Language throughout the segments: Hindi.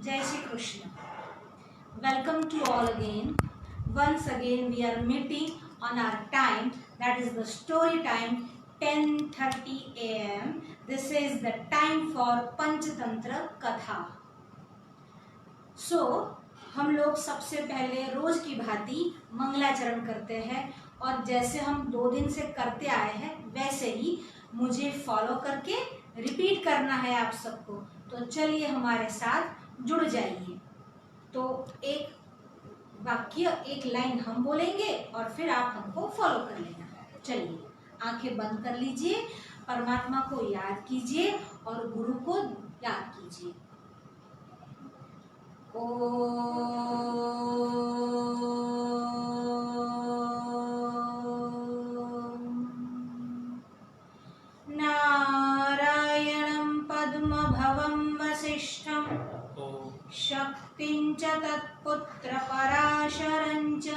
Jai Shri Krishna. Welcome to all again. Once again we are meeting on our time, that is the story time 10:30 a.m. This is the time for Panchatantra Katha. हम लोग सबसे पहले रोज की भांति मंगलाचरण करते हैं और जैसे हम 2 दिन से करते आए हैं वैसे ही मुझे फॉलो करके रिपीट करना है आप सबको। तो चलिए हमारे साथ जुड़ जाइए। तो एक वाक्य एक लाइन हम बोलेंगे और फिर आप हमको फॉलो कर लेना। चलिए आंखें बंद कर लीजिए, परमात्मा को याद कीजिए और गुरु को याद कीजिए। नारायणं पद्मभवं वसिष्ठं शक्तिं च तत्पुत्रपराशरं च।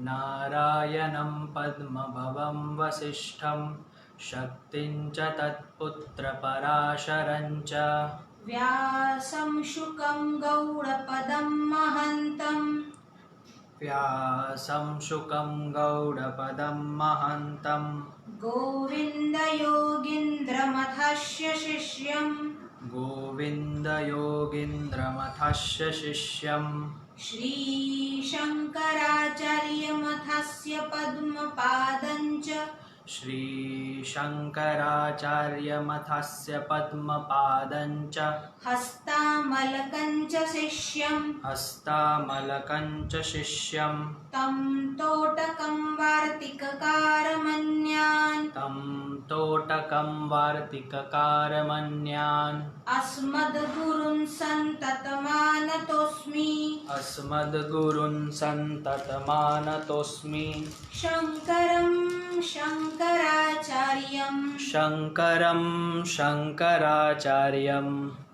नारायणं पद्मभवं वसिष्ठं शक्तिं च तत्पुत्रपराशरं च। व्यासं शुकं गौडपदं महन्तं गोविन्दयोगीन्द्रमथस्य शिष्यं श्रीशङ्कराचार्यमथस्य पद्मपादं च हस्तामलकं च शिष्यं तं तोटकं वार्तिककारमन्यान् अस्मद्गुरुन् सन्ततमानतोऽस्मि शङ्करं शङ्कराचार्यं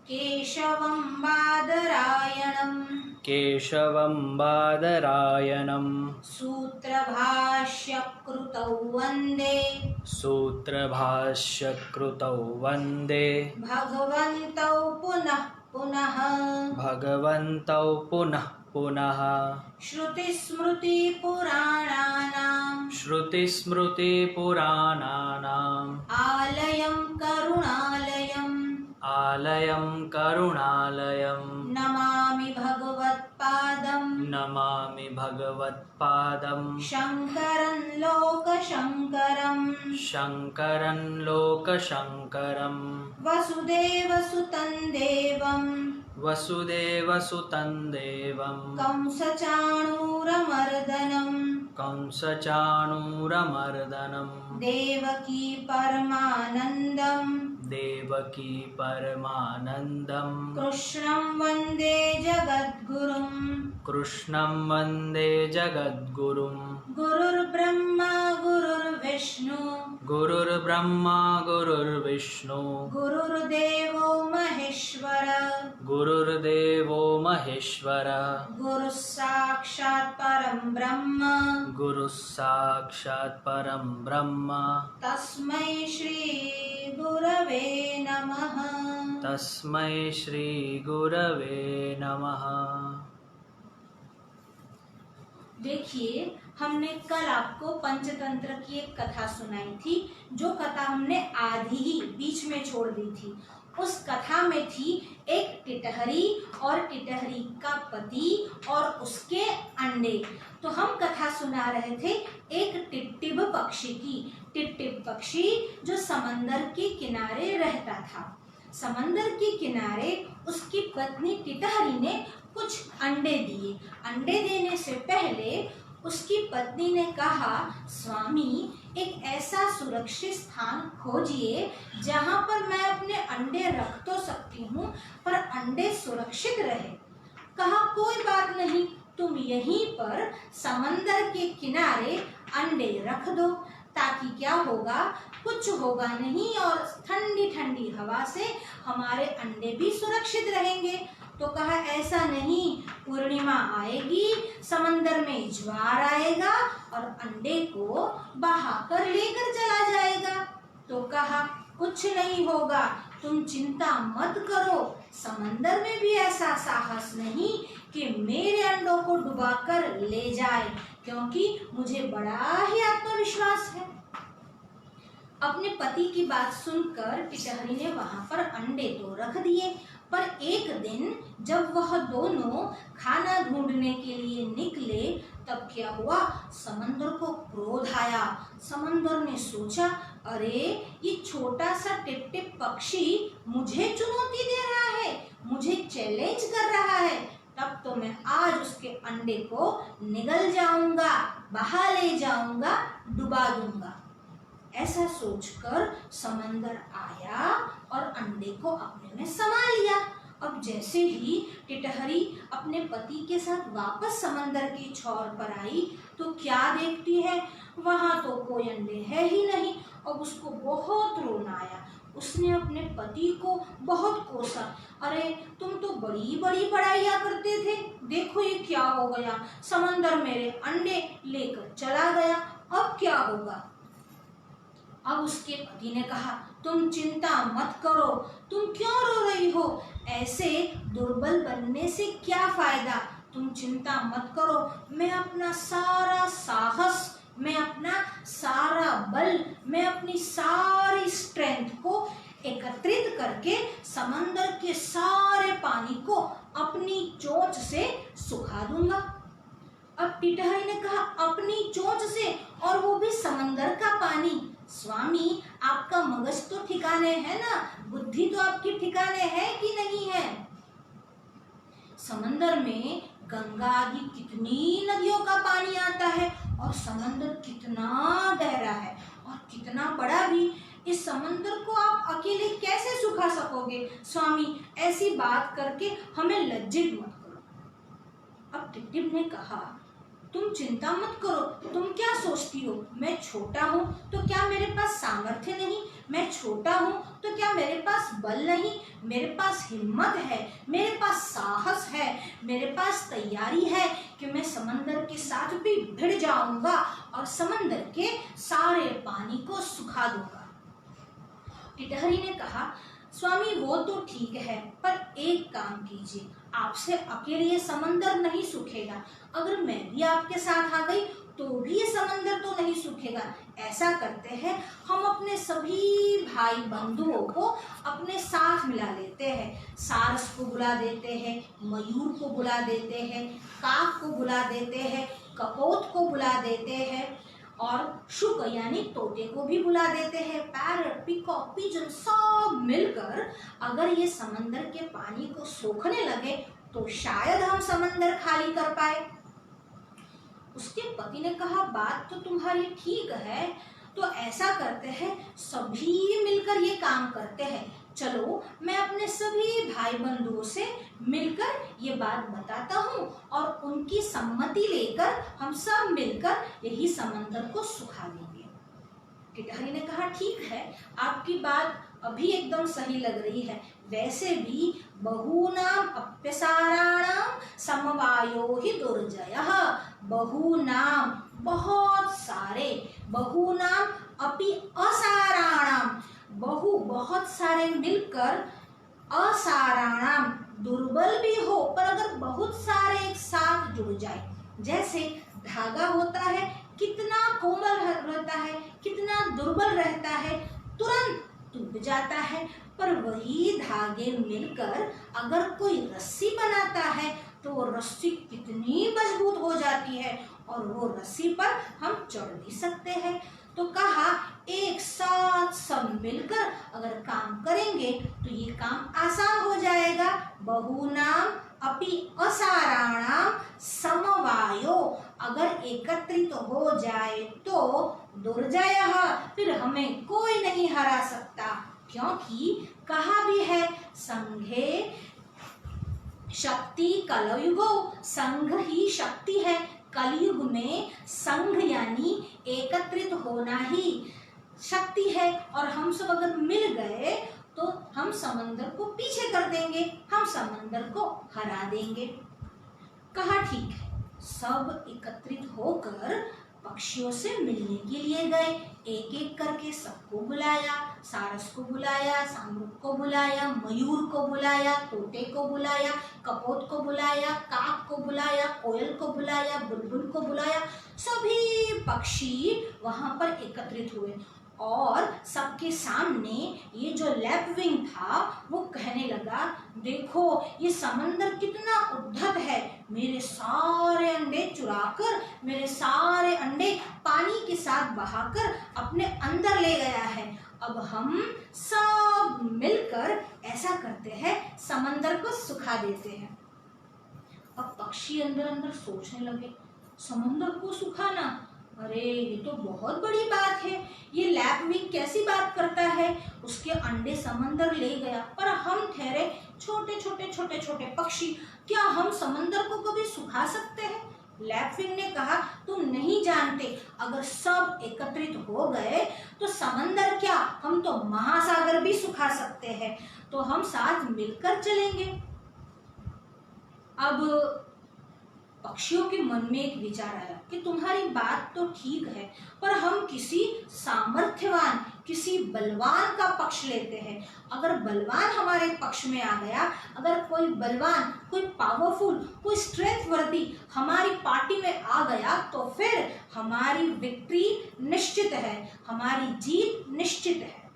केशवं बादरायणं सूत्रभाष्यकृतौ वन्दे भगवन्तौ पुनः पुनः श्रुतिस्मृतिपुराणानाम् आलयं करुणालयं नमामि भगवत्पादं शङ्करं लोकशङ्करं वसुदेवसुतं देवं कंसचाणूरमर्दनं देवकी परमानन्दं कृष्णं वन्दे जगद्गुरुं गुरुर्ब्रह्मा गुरुर्विष्णु गुरुर्देवो महेश्वर गुरुः साक्षात् परं ब्रह्म तस्मै श्री गुरवे नमः। देखिए हमने कल आपको पंचतंत्र की एक कथा सुनाई थी, जो कथा हमने आधी ही बीच में छोड़ दी थी। उस कथा में थी एक टिटहरी और टिटहरी का पति और उसके अंडे। तो हम कथा सुना रहे थे एक टिट्टिब पक्षी की। टिट्टिब पक्षी जो समंदर के किनारे रहता था। समंदर के किनारे उसकी पत्नी टिटहरी ने कुछ अंडे दिए। अंडे देने से पहले उसकी पत्नी ने कहा, स्वामी एक ऐसा सुरक्षित स्थान खोजिए जहाँ पर मैं अपने अंडे रख तो सकती हूँ पर अंडे सुरक्षित रहे। कहा कोई बात नहीं, तुम यहीं पर समंदर के किनारे अंडे रख दो, ताकि क्या होगा, कुछ होगा नहीं और ठंडी ठंडी हवा से हमारे अंडे भी सुरक्षित रहेंगे। तो कहा ऐसा नहीं, पूर्णिमा आएगी, समंदर में ज्वार आएगा और अंडे को बहाकर लेकर चला जाएगा। तो कहा कुछ नहीं होगा, तुम चिंता मत करो, समंदर में भी ऐसा साहस नहीं कि मेरे अंडों को डुबाकर ले जाए, क्योंकि मुझे बड़ा ही आत्मविश्वास है। अपने पति की बात सुनकर टिटहरी ने वहां पर अंडे तो रख दिए, पर एक दिन जब वह दोनों खाना ढूंढने के लिए निकले, तब क्या हुआ, समंदर को क्रोध आया। समंदर ने सोचा, अरे ये छोटा सा टिप-टिप पक्षी मुझे चुनौती दे रहा है, मुझे चैलेंज कर रहा है, तब तो मैं आज उसके अंडे को निगल जाऊंगा, बहा ले जाऊंगा, डुबा दूंगा। ऐसा सोचकर समंदर आया और अंडे को अपने में समा लिया। अब जैसे ही टिटहरी अपने पति के साथ वापस समंदर की छोर पर आई, तो क्या देखती है, वहां तो कोई अंडे है ही नहीं। अब उसको बहुत रोना आया। उसने अपने पति को बहुत कोसा, अरे तुम तो बड़ी बड़ी बड़ाइयाँ करते थे, देखो ये क्या हो गया, समंदर मेरे अंडे लेकर चला गया, अब क्या होगा। अब उसके पति ने कहा, तुम चिंता मत करो, तुम क्यों रो रही हो, ऐसे दुर्बल बनने से क्या फायदा, तुम चिंता मत करो, मैं अपना सारा साहस, मैं अपना सारा बल, मैं अपनी सारी स्ट्रेंथ को एकत्रित करके समंदर के सारे पानी को अपनी चोंच से सुखा दूंगा। अब टिटहरी ने कहा, अपनी चोंच से, और वो भी समंदर का पानी। स्वामी, आपका मगज तो ठिकाने है ना, बुद्धि तो आपकी ठिकाने है कि नहीं है। समंदर में गंगा आदि कितनी नदियों का पानी आता है, और समंदर कितना गहरा है और कितना बड़ा भी। इस समंदर को आप अकेले कैसे सुखा सकोगे स्वामी, ऐसी बात करके हमें लज्जित मत करो। अब टिप-टिप ने कहा, तुम चिंता मत करो, तुम क्या सोचती हो, मैं छोटा हूँ तो क्या मेरे पास सामर्थ्य नहीं, मैं छोटा हूँ तो क्या मेरे पास बल नहीं, मेरे पास हिम्मत है, मेरे पास साहस है, मेरे पास तैयारी है कि मैं समंदर के साथ भी भिड़ जाऊंगा और समंदर के सारे पानी को सुखा दूंगा। टिटहरी ने कहा, स्वामी वो तो ठीक है, पर एक काम कीजिए, आपसे अकेले ये समंदर नहीं सूखेगा, अगर मैं भी आपके साथ आ गई तो भी ये समंदर तो नहीं सूखेगा। ऐसा करते हैं, हम अपने सभी भाई बंधुओं को अपने साथ मिला लेते हैं, सारस को बुला देते हैं, मयूर को बुला देते हैं, काक को बुला देते हैं, कपोत को बुला देते हैं, और शुक यानी तोते को भी बुला देते हैं, पैरट, पीकॉक, पिजन सब मिलकर अगर ये समंदर के पानी को सोखने लगे तो शायद हम समंदर खाली कर पाए। उसके पति ने कहा, बात तो तुम्हारी ठीक है, तो ऐसा करते हैं, सभी मिलकर ये काम करते हैं, चलो मैं अपने सभी भाई बंधुओं से मिलकर ये बात बताता हूँ और उनकी सम्मति लेकर हम सब मिलकर यही समंदर को सुखा देंगे। टिटहरी ने कहा, ठीक है, आपकी बात अभी एकदम सही लग रही है, वैसे भी बहूनाम अप्यसाराणाम समवायो ही दुर्जयः, बहूनाम बहुत सारे, बहूनाम अपि असाराणाम बहुत सारे मिलकर, असाराणाम दुर्बल भी हो, पर अगर बहुत सारे एक साथ जुड़ जाए, जैसे धागा होता है कितना कोमल रहता है, कितना दुर्बल रहता है, तुरंत टूट जाता है, पर वही धागे मिलकर अगर कोई रस्सी बनाता है तो वो रस्सी कितनी मजबूत हो जाती है और वो रस्सी पर हम चढ़ भी सकते हैं। तो कहा, एक साथ सब मिलकर अगर काम करेंगे तो ये काम आसान हो जाएगा। बहूनाम अपि असाराणाम समवायो, अगर एकत्रित हो जाए तो दुर्जयः, फिर हमें कोई नहीं हरा सकता, क्योंकि कहा भी है, संघे शक्ति कलयुगो, संघ ही शक्ति है, कलयुग में संघ यानी एकत्रित होना ही शक्ति है, और हम सब अगर मिल गए तो हम समंदर को पीछे कर देंगे, हम समंदर को हरा देंगे। कहा, ठीक है, सब एकत्रित होकर पक्षियों से मिलने के लिए गए। एक एक करके सबको बुलाया, सारस को बुलाया, शाहरुख को बुलाया, मयूर को बुलाया, तोते को बुलाया, कपोत को बुलाया, काक को बुलाया, कोयल को बुलाया, बुलबुल को बुलाया। सभी पक्षी वहां पर एकत्रित हुए और सबके सामने ये जो लैपविंग था वो कहने लगा, देखो ये समंदर कितना उद्धत है, मेरे सारे अंडे चुराकर, मेरे सारे अंडे पानी के साथ बहाकर अपने अंदर ले गया है। अब हम सब मिलकर ऐसा करते हैं, समंदर को सुखा देते हैं। अब पक्षी अंदर अंदर सोचने लगे, समंदर को सुखाना, अरे ये तो बहुत बड़ी बात है, ये लैपविंग कैसी बात करता है, उसके अंडे समंदर ले गया, पर हम ठहरे छोटे छोटे पक्षी, क्या हम समंदर को कभी सुखा सकते हैं? लैपविंग ने कहा, तुम नहीं जानते, अगर सब एकत्रित हो गए तो समंदर क्या, हम तो महासागर भी सुखा सकते हैं, तो हम साथ मिलकर चलेंगे। अब पक्षियों के मन में एक विचार आया कि तुम्हारी बात तो ठीक है, पर हम किसी सामर्थ्यवान, किसी बलवान का पक्ष लेते हैं। अगर बलवान हमारे पक्ष में आ गया, अगर कोई बलवान, कोई पावरफुल, कोई स्ट्रेंथ वर्दी हमारी पार्टी में आ गया तो फिर हमारी विक्ट्री निश्चित है, हमारी जीत निश्चित है।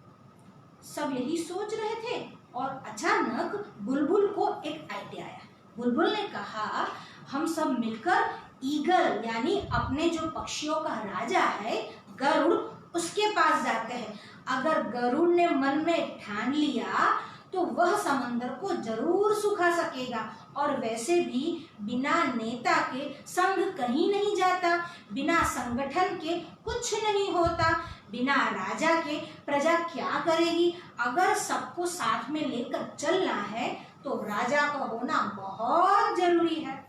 सब यही सोच रहे थे और अचानक बुलबुल को एक आइडिया आया। बुलबुल ने कहा, हम सब मिलकर ईगल यानी अपने जो पक्षियों का राजा है गरुड़, उसके पास जाते हैं। अगर गरुड़ ने मन में ठान लिया तो वह समंदर को जरूर सुखा सकेगा, और वैसे भी बिना नेता के संघ कहीं नहीं जाता, बिना संगठन के कुछ नहीं होता, बिना राजा के प्रजा क्या करेगी। अगर सबको साथ में लेकर चलना है तो राजा का होना बहुत जरूरी है।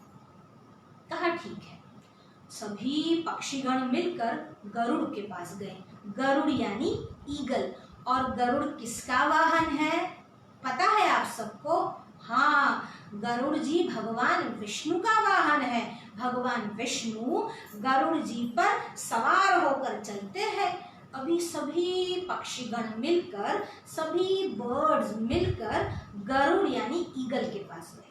कहा ठीक है। सभी पक्षीगण मिलकर गरुड़ के पास गए। गरुड़ यानी ईगल, और गरुड़ किसका वाहन है पता है आप सबको? हाँ, गरुड़ जी भगवान विष्णु का वाहन है। भगवान विष्णु गरुड़ जी पर सवार होकर चलते हैं। अभी सभी पक्षीगण मिलकर, सभी बर्ड्स मिलकर गरुड़ यानी ईगल के पास गए।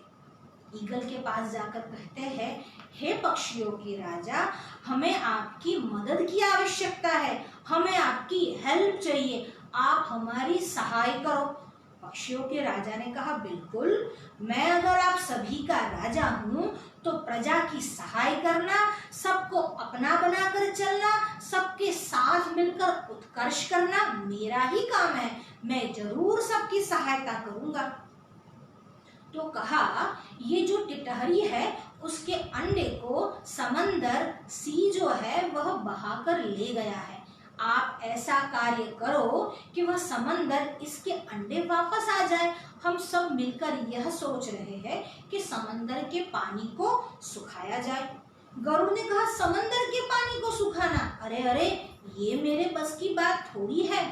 ईगल के पास जाकर कहते हैं, हे पक्षियों के राजा, हमें आपकी मदद की आवश्यकता है, हमें आपकी हेल्प चाहिए, आप हमारी सहाय करो। पक्षियों के राजा ने कहा, बिल्कुल, मैं अगर आप सभी का राजा हूँ तो प्रजा की सहाय करना, सबको अपना बनाकर चलना, सबके साथ मिलकर उत्कर्ष करना मेरा ही काम है, मैं जरूर सबकी सहायता करूंगा। तो कहा, ये जो टिटहरी है उसके अंडे को समंदर सी जो है वह बहाकर ले गया है, आप ऐसा कार्य करो कि वह समंदर इसके अंडे वापस आ जाए। हम सब मिलकर यह सोच रहे हैं कि समंदर के पानी को सुखाया जाए। गरुड़ ने कहा, समंदर के पानी को सुखाना, अरे अरे ये मेरे बस की बात थोड़ी है।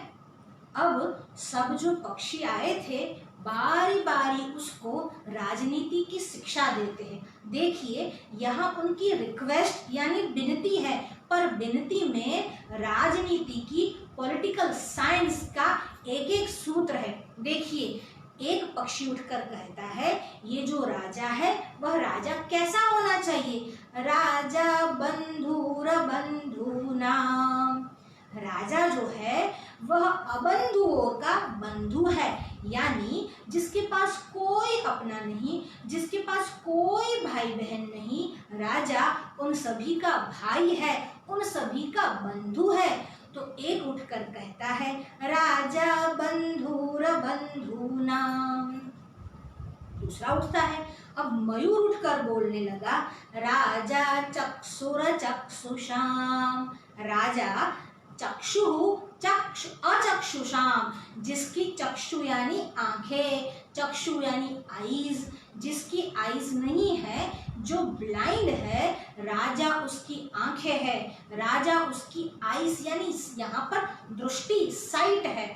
अब सब जो पक्षी आए थे बारी बारी उसको राजनीति की शिक्षा देते हैं। देखिए, यहाँ उनकी रिक्वेस्ट यानी विनती है, पर विनती में राजनीति की, पॉलिटिकल साइंस का एक एक सूत्र है। देखिए, एक पक्षी उठकर कहता है, ये जो राजा है वह राजा कैसा होना चाहिए? राजा बंधुर बंधुनाम, राजा जो है वह अबंधुओं का बंधु है, यानी जिसके पास कोई अपना नहीं, जिसके पास कोई भाई बहन नहीं, राजा उन सभी का भाई है, उन सभी का बंधु है। तो एक उठकर कहता है, राजा बंधुर बंधुनाम। दूसरा उठता है, अब मयूर उठकर बोलने लगा, राजा चक्षुर चक्षुषाम, राजा चक्षु अचक्षुषाम, जिसकी चक्षु यानी आंखें, चक्षु यानी आईज, जिसकी आईज नहीं है, जो ब्लाइंड है, राजा उसकी आंखें है, राजा उसकी आईज यानी यहाँ पर दृष्टि, साइट है।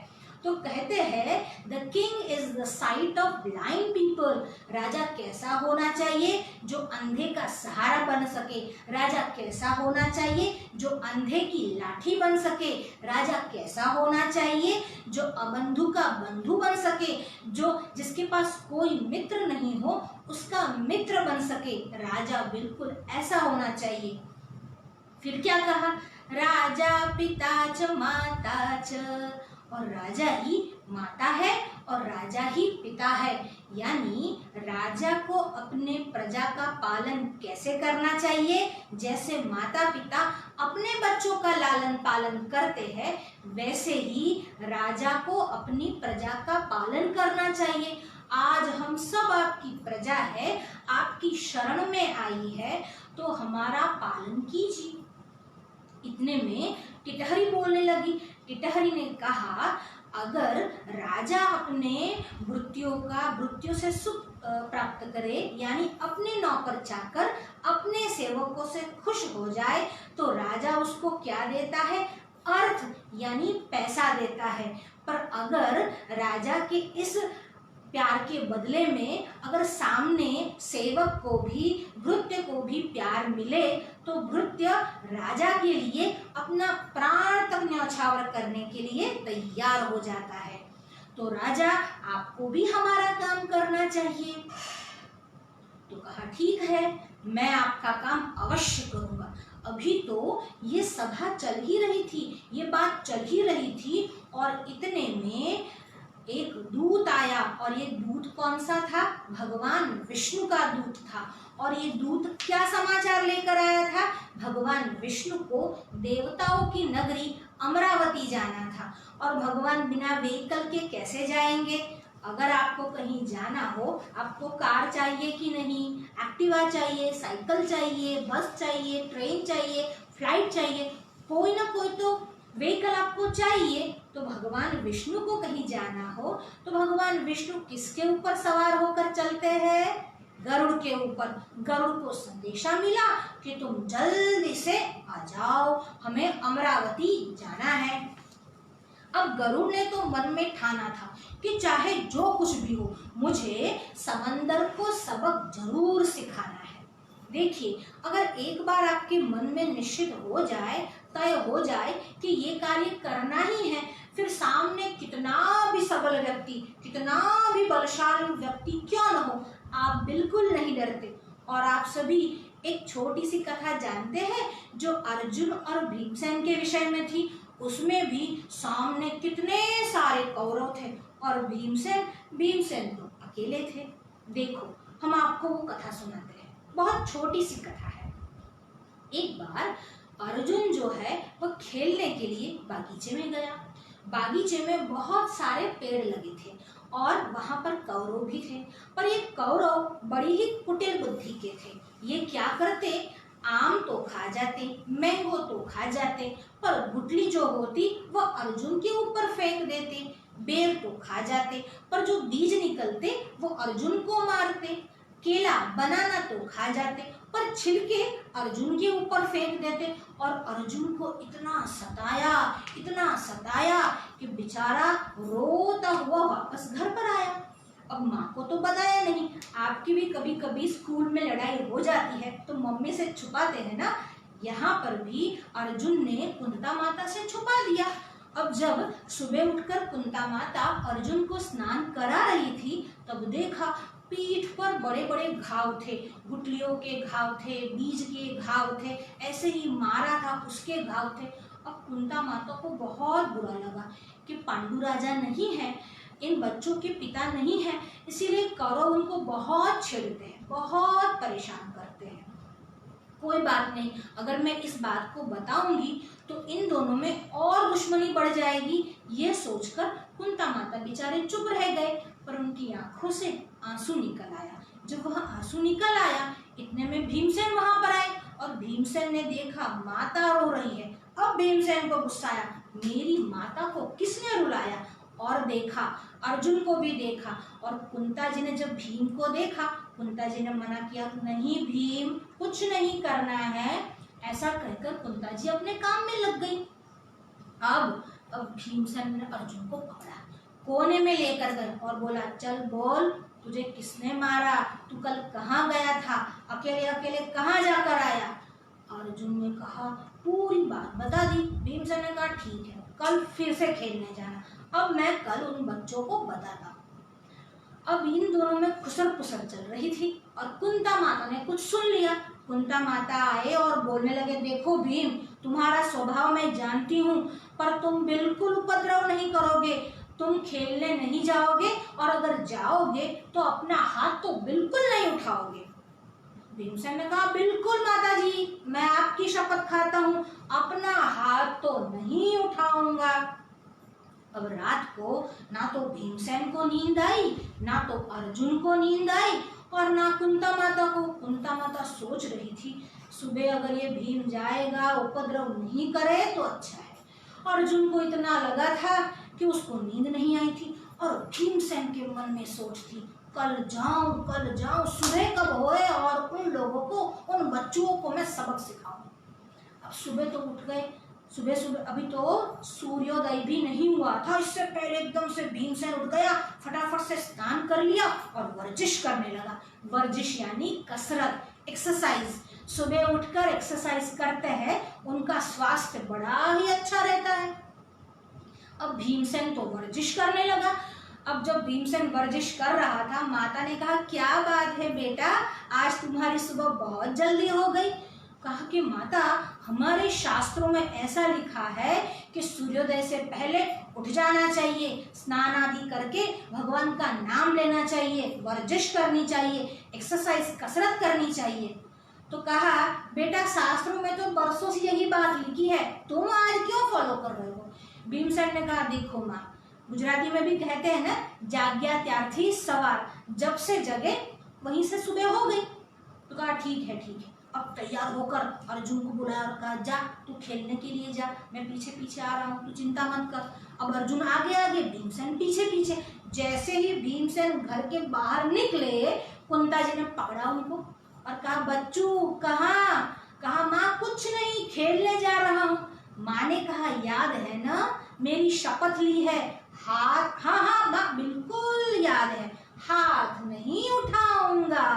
तो कहते हैं the king is the sight of blind people. राजा कैसा होना चाहिए? जो अंधे का सहारा बन सके। राजा कैसा होना चाहिए? जो अंधे की लाठी बन सके। राजा कैसा होना चाहिए? जो अबंधु का बंधु बन सके। जो जिसके पास कोई मित्र नहीं हो उसका मित्र बन सके। राजा बिल्कुल ऐसा होना चाहिए। फिर क्या कहा? राजा पिता च माता च, और राजा ही माता है और राजा ही पिता है। यानी राजा को अपने प्रजा का पालन कैसे करना चाहिए? जैसे माता पिता अपने बच्चों का लालन पालन करते हैं वैसे ही राजा को अपनी प्रजा का पालन करना चाहिए। आज हम सब आपकी प्रजा है, आपकी शरण में आई है, तो हमारा पालन कीजिए। इतने में टिटहरी बोलने लगी। टिटहरी ने कहा, अगर राजा अपने भृत्यों से सुख प्राप्त करे, यानी अपने नौकर चाकर अपने सेवकों से खुश हो जाए, तो राजा उसको क्या देता है? अर्थ यानी पैसा देता है। पर अगर राजा के इस प्यार के बदले में अगर सामने सेवक को भी भृत्य को भी प्यार मिले तो भृत्य राजा के लिए अपना प्राण तक न्यौछावर करने के लिए तैयार हो जाता है। तो राजा आपको भी हमारा काम करना चाहिए। तो कहा ठीक है, मैं आपका काम अवश्य करूंगा। अभी तो ये सभा चल ही रही थी, ये बात चल ही रही थी और इतने में एक दूत आया। और ये दूत कौन सा था? भगवान विष्णु का दूत था। और ये दूत क्या समाचार लेकर आया था? भगवान विष्णु को देवताओं की नगरी अमरावती जाना था। और भगवान बिना व्हीकल के कैसे जाएंगे? अगर आपको कहीं जाना हो, आपको कार चाहिए कि नहीं? एक्टिवा चाहिए, साइकिल चाहिए, बस चाहिए, ट्रेन चाहिए, फ्लाइट चाहिए, कोई ना कोई तो व्हीकल आपको चाहिए। तो भगवान विष्णु को कहीं जाना हो तो भगवान विष्णु किसके ऊपर सवार होकर चलते हैं? गरुड़ के ऊपर। गरुड़ को संदेशा मिला कि तुम जल्दी से आ जाओ, हमें अमरावती जाना है। अब गरुड़ ने तो मन में ठाना था कि चाहे जो कुछ भी हो, मुझे समंदर को सबक जरूर सिखाना है। देखिए, अगर एक बार आपके मन में निश्चित हो जाए, तय हो जाए कि ये कार्य करना ही है, फिर सामने कितना भी सबल व्यक्ति, कितना भी बलशाली व्यक्ति क्यों न हो, आप बिल्कुल नहीं डरते। और आप सभी एक छोटी सी कथा जानते हैं जो अर्जुन और भीमसेन के विषय में थी। उसमें भी सामने कितने सारे कौरव थे और भीमसेन तो अकेले थे। देखो, हम आपको वो कथा सुनाते हैं, बहुत छोटी सी कथा है। एक बार अर्जुन जो है वह खेलने के लिए बागीचे में गया। बागीचे में बहुत सारे पेड़ लगे थे और वहां पर कौरव भी थे। पर ये कौरव बड़ी ही कुटिल बुद्धि के थे। ये क्या करते? आम तो खा जाते, मैंगो तो खा जाते, पर गुठली जो होती वह अर्जुन के ऊपर फेंक देते। बेर तो खा जाते, पर जो बीज निकलते वो अर्जुन को मारते। केला, बनाना तो खा जाते, पर छिलके अर्जुन के ऊपर फेंक देते। और अर्जुन को इतना सताया कि बेचारा रोता हुआ वापस घर पर आया। अब माँ को तो बताया नहीं। आपकी भी कभी कभी स्कूल में लड़ाई हो जाती है तो मम्मी से छुपाते हैं ना। यहाँ पर भी अर्जुन ने कुंता माता से छुपा दिया। अब जब सुबह उठकर कुंता माता अर्जुन को स्नान करा रही थी तब देखा पीठ पर बड़े बड़े घाव थे, गुठलियों के घाव थे, बीज के घाव थे, ऐसे ही मारा था उसके घाव थे। अब कुंता माता को बहुत बुरा लगा कि पांडु राजा नहीं है, इन बच्चों के पिता नहीं है, इसीलिए कौरव उनको बहुत छेड़ते हैं, बहुत परेशान करते हैं। कोई बात नहीं, अगर मैं इस बात को बताऊंगी तो इन दोनों में और दुश्मनी बढ़ जाएगी। ये सोचकर कुंता माता बेचारे चुप रह गए, पर उनकी आंखों से आंसू निकल आया। जब वह आंसू निकल आया इतने में भीमसेन वहां पर आए और भीमसेन ने देखा माता रो रही है। अब भीमसेन को गुस्सा आया, मेरी माता को किसने रुलाया? और देखा, अर्जुन को भी देखा। और कुंता जी ने जब भीम को देखा, कुंता जी ने मना किया, नहीं भीम, कुछ नहीं करना है। ऐसा कहकर कुंता जी अपने काम में लग गई। अब अब भीमसेन ने अर्जुन को पकड़ा, कोने में लेकर गए और बोला, चल बोल, तुझे किसने मारा? तू कल कहाँ गया था? अकेले अकेले कहाँ जाकर आया? अर्जुन ने कहा, पूरी बात बता दी। भीमसेन ने कहा, ठीक है, कल फिर से खेलने जाना, अब मैं कल उन बच्चों को बताता। अब इन दोनों में खुसर पुसर चल रही थी और कुंता माता ने कुछ सुन लिया। कुंता माता आए और बोलने लगे, देखो भीम, तुम्हारा स्वभाव मैं जानती हूँ, पर तुम बिल्कुल उपद्रव नहीं करोगे, तुम खेलने नहीं जाओगे और अगर जाओगे तो अपना हाथ तो बिल्कुल नहीं उठाओगे। भीमसेन ने कहा, बिल्कुल माता जी, मैं आपकी शपथ खाता हूँ, अपना हाथ तो नहीं उठाऊंगा। अब रात को ना तो भीमसेन को नींद आई, ना तो अर्जुन को नींद आई और ना कुंता माता को। कुंता माता सोच रही थी, सुबह अगर ये भीम जाएगा, उपद्रव नहीं करे तो अच्छा है। अर्जुन को इतना लगा था कि उसको नींद नहीं आई थी और भीमसेन के मन में सोच थी, कल जाऊं, सुबह कब होए और उन लोगों को, उन बच्चों को मैं सबक सिखाऊं। अब सुबह तो उठ गए, सुबह अभी तो सूर्योदय भी नहीं हुआ था, इससे पहले एकदम से भीमसेन उठ गया, फटाफट से स्नान कर लिया और वर्जिश करने लगा। वर्जिश यानी कसरत, एक्सरसाइज। सुबह उठकर एक्सरसाइज करते हैं, उनका स्वास्थ्य बड़ा ही अच्छा रहता है। अब भीमसेन तो वर्जिश करने लगा। अब जब भीमसेन वर्जिश कर रहा था, माता ने कहा, क्या बात है बेटा, आज तुम्हारी सुबह बहुत जल्दी हो गई। कहा कि माता, हमारे शास्त्रों में ऐसा लिखा है कि सूर्योदय से पहले उठ जाना चाहिए, स्नान आदि करके भगवान का नाम लेना चाहिए, वर्जिश करनी चाहिए, एक्सरसाइज, कसरत करनी चाहिए। तो कहा, बेटा शास्त्रों में तो बरसों से यही बात लिखी है, तुम आज क्यों फॉलो कर रहे हो? भीमसेन ने कहा, देखो माँ, गुजराती में भी कहते हैं ना, जाग्या त्यारथी सवार, जब से जगे वहीं से सुबह हो गई। तो कहा, ठीक है। अब तैयार होकर अर्जुन को बुलाया और कहा, जा तू खेलने के लिए जा, मैं पीछे पीछे आ रहा हूँ, तू चिंता मत कर। अब अर्जुन आगे आगे, भीमसेन पीछे पीछे। जैसे ही भीमसेन घर के बाहर निकले, कुंता जी ने पकड़ा उनको और कहा, बच्चू कहाँ? कहा, माँ कुछ नहीं, खेलने जा रहा हूँ। माँ ने कहा, याद है ना, मेरी शपथ ली है, हाथ, हाँ माँ बिल्कुल याद है, हाथ नहीं उठाऊंगा।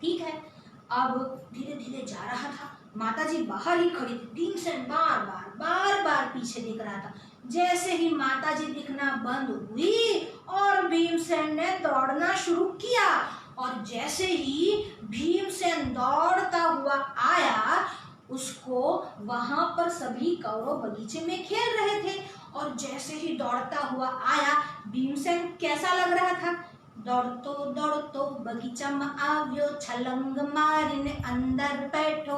ठीक है। अब धीरे धीरे जा रहा था, माताजी बाहर ही खड़ी थी, भीमसेन बार बार पीछे देख रहा था। जैसे ही माताजी दिखना बंद हुई और भीमसेन ने दौड़ना शुरू किया और जैसे ही भीमसेन दौड़ता हुआ आया, उसको वहां पर सभी कौरव बगीचे में खेल रहे थे और जैसे ही दौड़ता हुआ आया, भीमसेन कैसा लग रहा था? दौड़तो बगीचा में आव्यो, छलंग मारीने अंदर बैठो,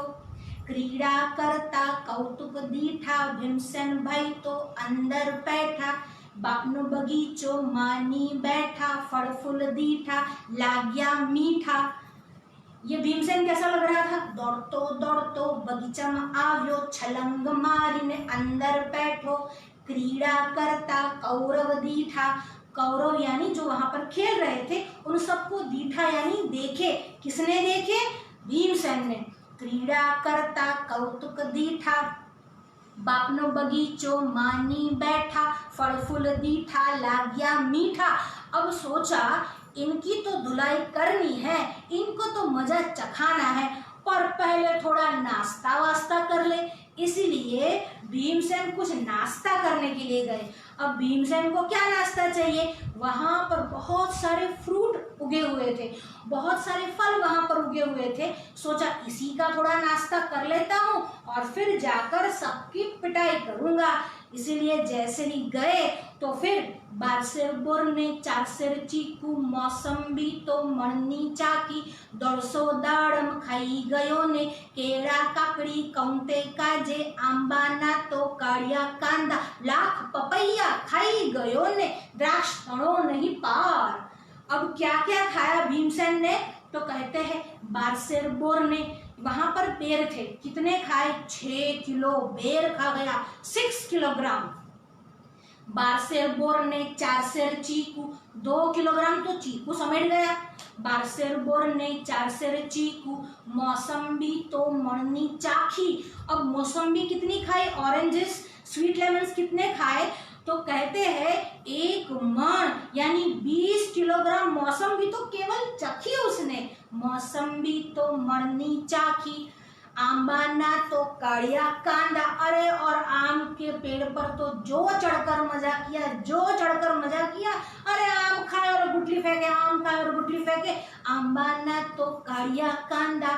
क्रीड़ा करता कौतुक दीठा, भीमसेन भाई तो अंदर बैठा, बापनो बगीचो मानी बैठा, फल फूल दीठा लाग्या मीठा। ये भीमसेन कैसा लग रहा था? दौड़तो बगीचा में आव्यो, छलंग मारीने अंदर बैठो, क्रीड़ा करता कौरव दीठा। कौरव यानी जो वहां पर खेल रहे थे, उन सबको दीठा यानी देखे। किसने देखे? भीमसेन ने। क्रीड़ा करता कौतुक दीठा, बापनो बगीचो मानी बैठा, फल फूल दीठा लाग्या मीठा। अब सोचा, इनकी तो धुलाई करनी है, इनको तो मजा चखाना है, पर पहले थोड़ा नाश्ता वास्ता कर ले। इसीलिए भीमसेन कुछ नाश्ता करने के लिए गए। अब भीमसेन को क्या नाश्ता चाहिए? वहां पर बहुत सारे फ्रूट उगे हुए थे, बहुत सारे फल वहां पर उगे हुए थे। सोचा इसी का थोड़ा नाश्ता कर लेता हूँ और फिर जाकर सबकी पिटाई करूंगा। इसीलिए जैसे ही गए तो फिर बारसेर बोरने, चारसेर चीकू, मौसम्बी तो मणनी चाकी, दौड़सो दाड़म खाई गयो ने, केड़ा काकड़ी कौंते काजे, आंबा ना तो काड़िया कांदा, लाख पपैया खाई गयो ने, द्राक्ष तणो नहीं पार। अब क्या क्या खाया भीमसेन ने? तो कहते हैं बारसेर बोरने, वहां पर बेर थे। कितने खाए? 6 किलो बेर खा गया, 6 किलोग्राम। बारसेर बोरने, चारसेर चीकू, 2 किलोग्राम तो चीकू समेट गया। बारसेर बोरने, चारसेर चीकू, मौसम्बी तो मणनी चाखी। अब मौसम्बी कितनी खाई? ऑरेंजेस स्वीट लेमन्स कितने खाए? तो कहते हैं 1 मण यानी 20 किलोग्राम मौसम्बी तो केवल चखी उसने, मौसम्बी तो मणनी चाखी। आंबाना तो काड़िया कांदा, अरे और आम के पेड़ पर तो जो चढ़कर मजा किया, जो चढ़कर मजा किया, अरे आम खाए और गुठली फेंके, आम खाए और गुठली फेंके। आंबाना तो काड़िया कांदा,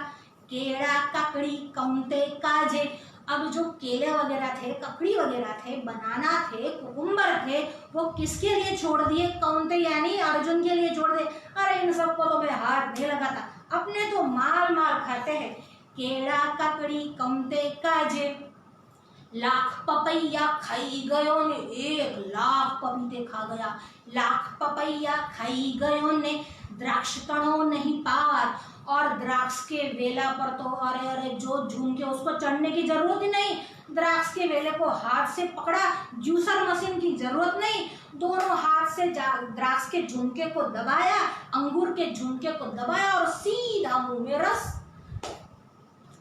केड़ा ककड़ी कौंते काजे। अब जो केले वगैरह थे, ककड़ी वगैरह थे, बनाना थे, कुकुम्बर थे, वो किसके लिए छोड़ दिए? कौंते यानी अर्जुन के लिए छोड़ दिए। अरे इन सबको तो मैं हाथ नहीं लगाता, अपने तो माल माल खाते हैं। केड़ा ककड़ी कौंते काजे, लाख पपैया खाई गयो ने, 1 लाख पपीते खा गया। लाख पपैया खाई गयो ने, द्राक्ष कणो नहीं पार। और द्राक्ष के वेला पर तो अरे अरे जो झूम के, उसको चढ़ने की जरूरत ही नहीं, द्राक्ष के वेले को हाथ से पकड़ा, जूसर मशीन की जरूरत नहीं, दोनों हाथ से द्राक्ष के झुमके को दबाया, अंगूर के झुमके को दबाया और सीधा मुंह में रस।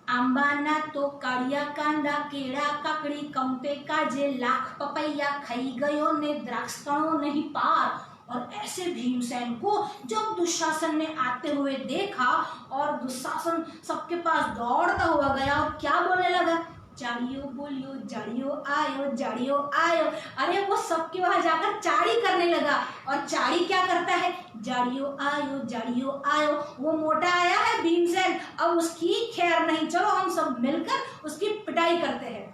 आंबाना तो काड़िया कांदा, केड़ा ककड़ी कौंते काजे, लाख पपैया खाई गयो ने, द्राक्ष कणो नहीं पार। और ऐसे भीमसेन को जब दुशासन ने आते हुए देखा और दुशासन सबके पास दौड़ता हुआ गया और क्या बोलने लगा? जाड़ियो बोलियो जाड़ियो आयो, जाड़ियो आयो। अरे वो सबके वहां जाकर चाड़ी करने लगा। और चाड़ी क्या करता है? जाड़ियो आयो, जाड़ियो आयो। वो मोटा आया है भीमसेन, अब उसकी खैर नहीं, चलो हम सब मिलकर उसकी पिटाई करते हैं।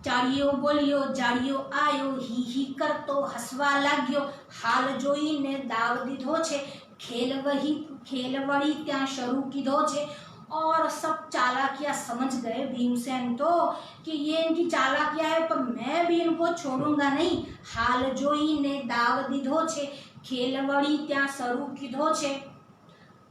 चाड़ियो बोलियो जाड़ियो आयो, ही कर तो हसवा लाग्यो। हाल जोई ने दाव दीधो छे, खेल वड़ी त्या शुरू कीधो छे। और सब चालाकियां समझ गए भीमसेन तो कि ये इनकी चालाकियां है, पर मैं भी इनको छोड़ूंगा नहीं। हाल जोई ने दाव दीधो छे, खेल वड़ी त्या शुरू कीधो छे।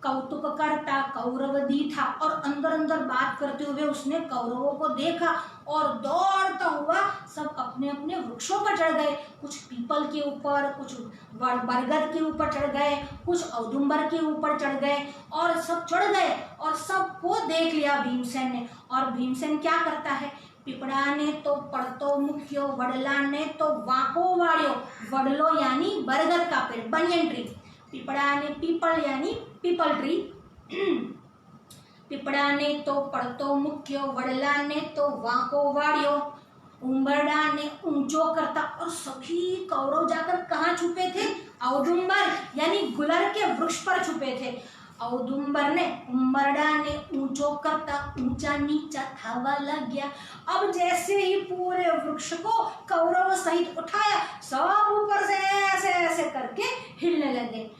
कौतुक करता कौरव दीठा, और अंदर अंदर बात करते हुए उसने कौरवों को देखा और दौड़ता हुआ सब अपने अपने वृक्षों पर चढ़ गए। कुछ पीपल के ऊपर, कुछ बरगद के ऊपर चढ़ गए, कुछ औदुंबर के ऊपर चढ़ गए और सब चढ़ गए और सबको देख लिया भीमसेन ने। और भीमसेन क्या करता है? पीपड़ा ने तो पड़तो मुख्यो, वडला ने तो वाको वाड़ियो। वडलो यानी बरगद का पेड़, बनियन ट्री। पिपड़ा ने पीपल यानी पीपल ट्री। पिपड़ा ने तो पड़तो मुख्यो, वडला ने तो वाको वाड़ियो। उम्बरडा ने ऊंचो करता, और सभी कौरव जाकर कहाँ छुपे थे? औदुंबर यानी गुलर के वृक्ष पर छुपे थे। औदुंबर ने, उम्बरडा ने ऊंचो करता, ऊंचा नीचा थावा लग गया। अब जैसे ही पूरे वृक्ष को कौरव सहित उठाया, सब ऊपर से ऐसे ऐसे करके हिलने लगे।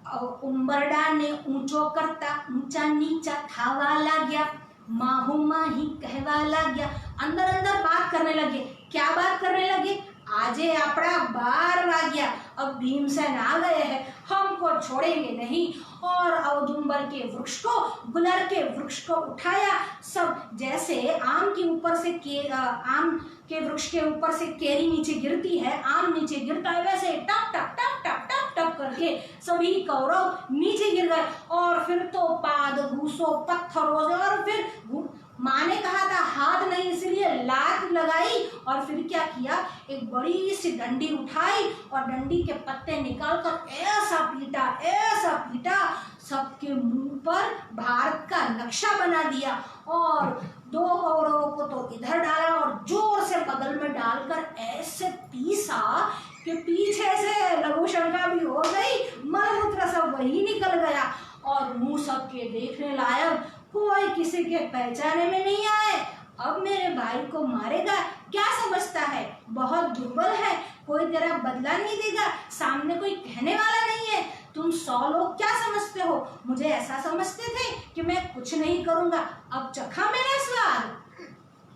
और उम्बरडा ने ऊंचो करता, ऊंचा नीचा थावा लग गया। माहू माही कहवा लग गया। अंदर अंदर बात करने लगे। क्या बात करने लगे? आजे आपड़ा 12 वाग्या, अब भीमसेन आ गए हैं, हमको छोड़ेंगे नहीं। और औदुंबर के वृक्ष को, गुलर के वृक्ष को उठाया। सब जैसे आम के ऊपर से आम के वृक्ष के ऊपर से केरी नीचे गिरती है, आम नीचे गिरता है, वैसे टप टप टप टप टप टप करके सभी कौरव नीचे गिर गए। और फिर तो पाद घूसो पत्थरों से, और फिर माँ ने कहा था हाथ नहीं, इसलिए लात लगाई। और फिर क्या किया? एक बड़ी सी डंडी उठाई और डंडी के पत्ते निकालकर ऐसा पीटा, सबके मुंह पर भारत का नक्शा बना दिया। और 2 कौरवों को तो इधर डाला और जोर से बगल में डालकर ऐसे पीसा कि पीछे से लघु शंका भी हो गई, मलमूत्र सब वही निकल गया। और मुंह सबके देखने लायक, कोई किसी के पहचाने में नहीं आए। अब मेरे भाई को मारेगा, क्या समझता है? बहुत दुर्बल है, कोई तेरा बदला नहीं देगा, सामने कोई कहने वाला नहीं है। तुम 100 लोग क्या समझते हो? मुझे ऐसा समझते थे कि मैं कुछ नहीं करूंगा, अब चखा मैंने स्वाद।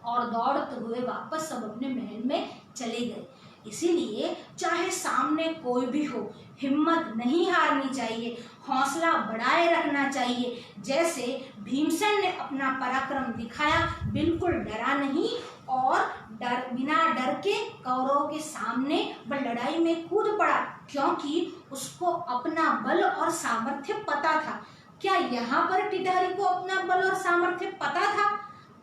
और दौड़ते हुए वापस सब अपने महल में चले गए। इसीलिए चाहे सामने कोई भी हो, हिम्मत नहीं हारनी चाहिए, हौसला बढ़ाए रखना चाहिए। जैसे भीमसेन ने अपना पराक्रम दिखाया, बिल्कुल डरा नहीं और बिना डर के कौरवों के सामने वह लड़ाई में कूद पड़ा, क्योंकि उसको अपना बल और सामर्थ्य पता था। क्या यहाँ पर टिटहरी को अपना बल और सामर्थ्य पता था?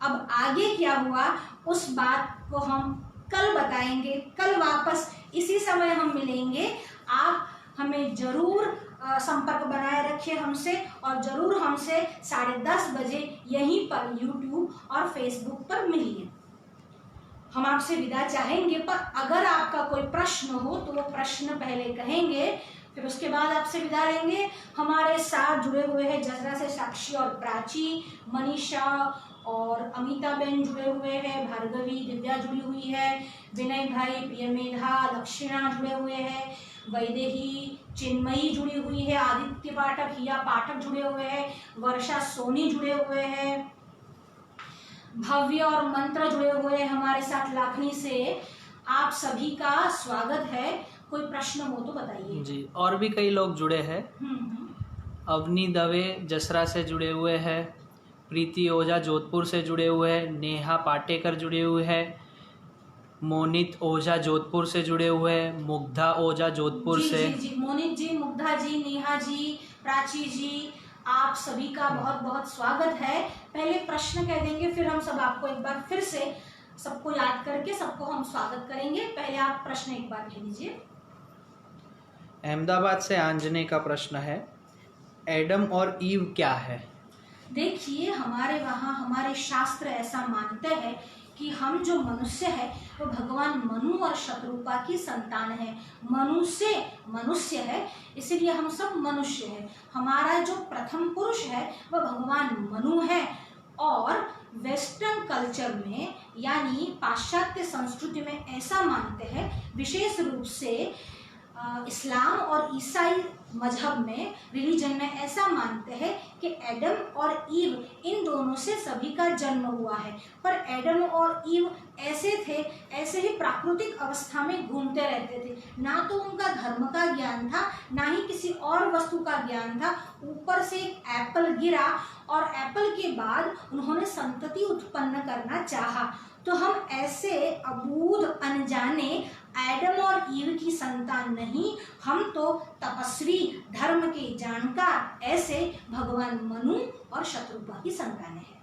अब आगे क्या हुआ उस बात को हम कल बताएंगे। कल वापस इसी समय हम मिलेंगे। आप हमें जरूर संपर्क बनाए रखिए हमसे, और जरूर हमसे 10:30 बजे यहीं पर YouTube और Facebook पर मिलिए। हम आपसे विदा चाहेंगे, पर अगर आपका कोई प्रश्न हो तो वो प्रश्न पहले कहेंगे, फिर उसके बाद आपसे विदा लेंगे। हमारे साथ जुड़े हुए हैं जसरा से साक्षी और प्राची, मनीषा और अमिता बहन जुड़े हुए हैं, भार्गवी, दिव्या जुड़ी हुई है, विनय भाई, प्रियमेधा, दक्षिणा जुड़े हुए हैं, वैदेही, चिन्मयी जुड़ी हुई है, आदित्य पाठक, हिया पाठक जुड़े हुए हैं, वर्षा सोनी जुड़े हुए हैं, भव्य और मंत्र जुड़े हुए हैं हमारे साथ लाखनी से। आप सभी का स्वागत है। कोई प्रश्न हो तो बताइए जी। और भी कई लोग जुड़े हैं। अवनी दवे जसरा से जुड़े हुए हैं, प्रीति ओझा जोधपुर से जुड़े हुए हैं, नेहा पाटेकर जुड़े हुए हैं, मोनित ओझा जोधपुर से जुड़े हुए हैं, मुग्धा ओझा जोधपुर से। जी, मोनित जी, मुग्धा जी, नेहा जी, प्राची जी, आप सभी का बहुत बहुत स्वागत है। पहले प्रश्न कह देंगे, फिर हम सब आपको एक बार फिर से सबको याद करके सबको हम स्वागत करेंगे। पहले आप प्रश्न एक बार कह दीजिए। अहमदाबाद से आंजने का प्रश्न है, एडम और ईव क्या है? देखिए, हमारे वहाँ हमारे शास्त्र ऐसा मानते हैं कि हम जो मनुष्य है वो भगवान मनु और शतरूपा की संतान है। मनु से मनुष्य है, इसीलिए हम सब मनुष्य हैं। हमारा जो प्रथम पुरुष है वह भगवान मनु है। और वेस्टर्न कल्चर में यानी पाश्चात्य संस्कृति में ऐसा मानते हैं, विशेष रूप से इस्लाम और ईसाई मजहब में, रिलीजन में ऐसा मानते हैं कि एडम और ईव इन दोनों से सभी का जन्म हुआ है। पर एडम और ईव ऐसे थे, ऐसे ही प्राकृतिक अवस्था में घूमते रहते थे। ना तो उनका धर्म का ज्ञान था, ना ही किसी और वस्तु का ज्ञान था। ऊपर से एक एप्पल गिरा और एप्पल के बाद उन्होंने संतति उत्पन्न करना चाहा। तो हम ऐसे अबूझ अनजाने एडम और ईव की संतान नहीं, हम तो तपस्वी, धर्म के जानकार, ऐसे भगवान मनु और शतरूपा की संतान है।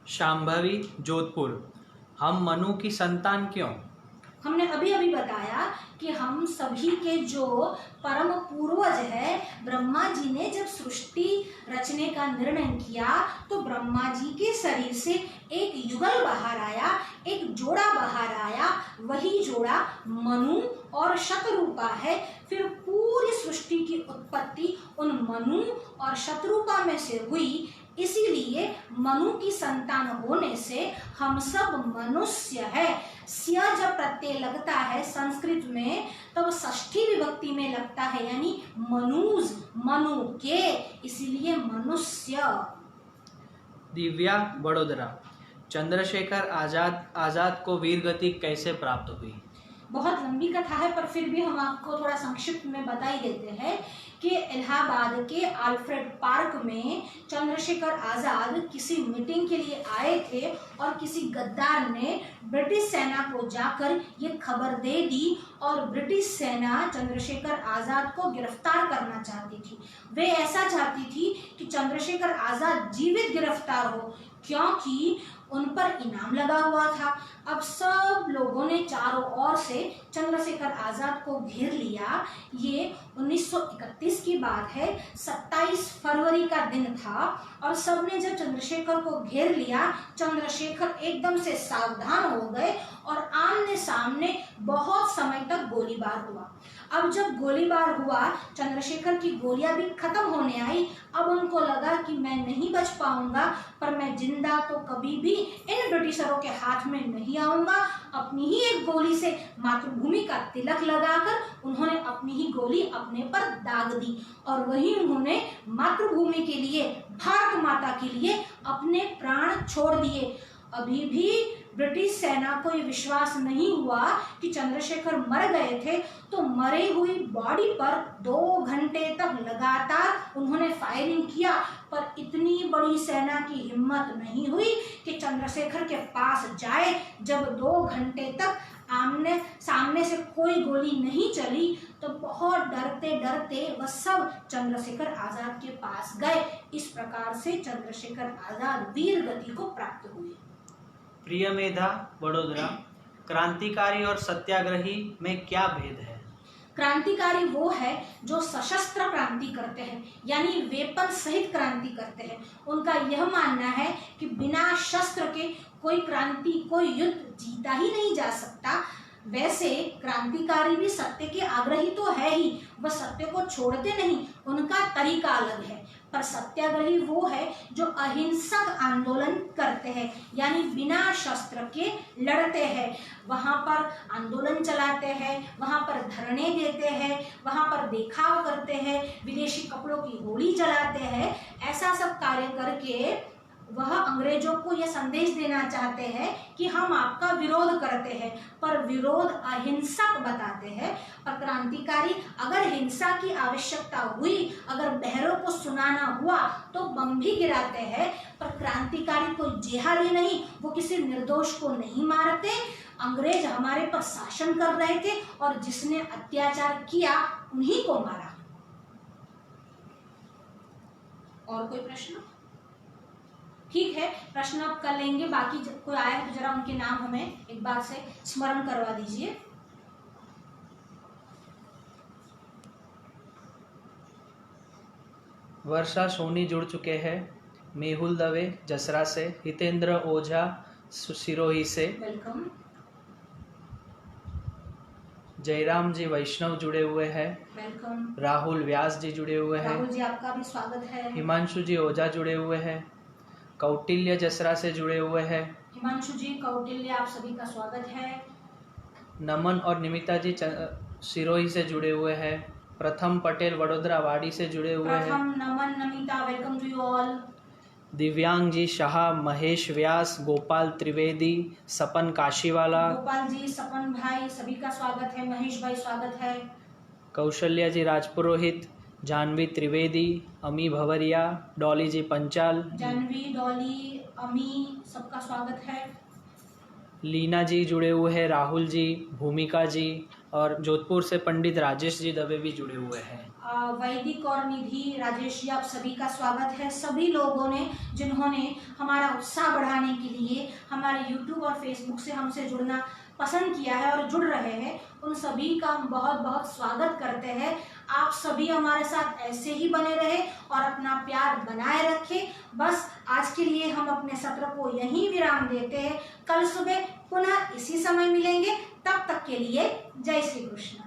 शांभवी जोधपुर, हम मनु की संतान क्यों? हमने अभी अभी बताया कि हम सभी के जो परम पूर्वज है, ब्रह्मा जी ने जब सृष्टि रचने का निर्णय किया तो ब्रह्मा जी के शरीर से एक युगल बाहर आया, एक जोड़ा बाहर आया। वही जोड़ा मनु और शतरूपा है। फिर पूरी सृष्टि की उत्पत्ति उन मनु और शतरूपा में से हुई। इसीलिए मनु की संतान होने से हम सब मनुष्य है। स्या जब प्रत्यय लगता है संस्कृत में तब षष्ठी विभक्ति में लगता है, यानी मनुज, मनु के, इसीलिए मनुष्य। दिव्या वडोदरा, चंद्रशेखर आजाद को वीर गति कैसे प्राप्त हुई? बहुत लंबी कथा है, पर फिर भी हम आपको थोड़ा संक्षिप्त में बता ही देते हैं कि इलाहाबाद के अल्फ्रेड पार्क में चंद्रशेखर आज़ाद किसी मीटिंग के लिए आए थे और किसी गद्दार ने ब्रिटिश सेना को जाकर ये खबर दे दी और ब्रिटिश सेना चंद्रशेखर आज़ाद को गिरफ्तार करना चाहती थी। वे ऐसा चाहती थी कि चंद्रशेखर आज़ाद जीवित गिरफ्तार हो, क्योंकि उन पर इनाम लगा हुआ था। अब सब लोगों ने चारों ओर से चंद्रशेखर आज़ाद को घेर लिया। ये 1931 की बात है, 27 फरवरी का दिन था और सबने जब चंद्रशेखर को घेर लिया, चंद्रशेखर एकदम से सावधान हो गए और आमने सामने बहुत समय तक गोलीबार हुआ। अब जब गोलीबार हुआ, चंद्रशेखर की गोलियां भी खत्म होने आई। अब उनको लगा कि मैं नहीं बच पाऊंगा, पर मैं जिंदा तो कभी भी इन ब्रिटिशरों के हाथ में नहीं आऊंगा। अपनी ही एक गोली से मातृभूमि का तिलक लगाकर उन्होंने अपनी ही गोली अपने पर दाग दी और वहीं उन्होंने मातृभूमि के लिए, भारत माता के लिए अपने प्राण छोड़ दिए। अभी भी ब्रिटिश सेना को ये विश्वास नहीं हुआ कि चंद्रशेखर मर गए थे, तो मरे हुई बॉडी पर 2 घंटे तक लगातार उन्होंने फायरिंग किया, पर इतनी बड़ी सेना की हिम्मत नहीं हुई कि चंद्रशेखर के पास जाए। जब 2 घंटे तक आमने सामने से कोई कोई गोली नहीं चली तो बहुत डरते डरते वह सब चंद्रशेखर आजाद के पास गए। इस प्रकार से चंद्रशेखर आजाद वीर गति को प्राप्त हुए। प्रिय मेधा वडोदरा, क्रांतिकारी और सत्याग्रही में क्या भेद है? क्रांतिकारी वो है जो सशस्त्र क्रांति करते हैं, यानी वेपन सहित क्रांति करते हैं। उनका यह मानना है कि बिना शस्त्र के कोई क्रांति, कोई युद्ध जीता ही नहीं जा सकता। वैसे क्रांतिकारी भी सत्य के आग्रही तो है ही, वह सत्य को छोड़ते नहीं, उनका तरीका अलग है। पर सत्याग्रही वो है जो अहिंसक आंदोलन करते हैं, यानी बिना शस्त्र के लड़ते हैं, वहाँ पर आंदोलन चलाते हैं, वहाँ पर धरने देते हैं, वहाँ पर देखाव करते हैं, विदेशी कपड़ों की होली जलाते हैं। ऐसा सब कार्य करके वह अंग्रेजों को यह संदेश देना चाहते हैं कि हम आपका विरोध करते हैं, पर विरोध अहिंसक बताते हैं। पर क्रांतिकारी अगर हिंसा की आवश्यकता हुई, अगर बहरों को सुनाना हुआ तो बम भी गिराते हैं। पर क्रांतिकारी कोई जिहादी नहीं, वो किसी निर्दोष को नहीं मारते। अंग्रेज हमारे पर शासन कर रहे थे और जिसने अत्याचार किया उन्हीं को मारा। और कोई प्रश्न? ठीक है, प्रश्न आप कर लेंगे। बाकी जब कोई आया तो जरा उनके नाम हमें एक बार से स्मरण करवा दीजिए। वर्षा सोनी जुड़ चुके हैं, मेहुल दवे जसरा से, हितेंद्र ओझा सिरोही से, वेलकम। जयराम जी वैष्णव जुड़े हुए हैं, वेलकम। राहुल व्यास जी जुड़े हुए हैं, राहुल जी आपका भी स्वागत है। हिमांशु जी ओझा जुड़े हुए हैं, कौटिल्य जसरा से जुड़े हुए हैं, हिमांशु जी, कौटिल्य, आप सभी का स्वागत है। नमन और निमिता जी सिरोही से जुड़े हुए हैं, प्रथम पटेल वडोदरा वाड़ी से जुड़े हुए हैं, Pratham, Naman, Namita, welcome to you all. Divyang ji Shah, Mahesh व्यास, गोपाल त्रिवेदी, सपन काशीवाला, गोपाल जी, सपन भाई, सभी का स्वागत है। महेश भाई स्वागत है। कौशल्या जी राजपुरोहित, जानवी त्रिवेदी, अमी भवरिया, डॉली जी पंचाल, जानवी, डॉली, अमी, सबका स्वागत है। लीना जी जुड़े हुए हैं, राहुल जी, भूमिका जी, और जोधपुर से पंडित राजेश जी दवे भी जुड़े हुए हैं। वैदिक और निधि, राजेश जी, आप सभी का स्वागत है। सभी लोगों ने जिन्होंने हमारा उत्साह बढ़ाने के लिए हमारे YouTube और Facebook से हमसे जुड़ना पसंद किया है और जुड़ रहे हैं, उन सभी का हम बहुत बहुत स्वागत करते हैं। आप सभी हमारे साथ ऐसे ही बने रहे और अपना प्यार बनाए रखें। बस आज के लिए हम अपने सत्र को यहीं विराम देते हैं। कल सुबह पुनः इसी समय मिलेंगे। तब तक के लिए जय श्री कृष्ण।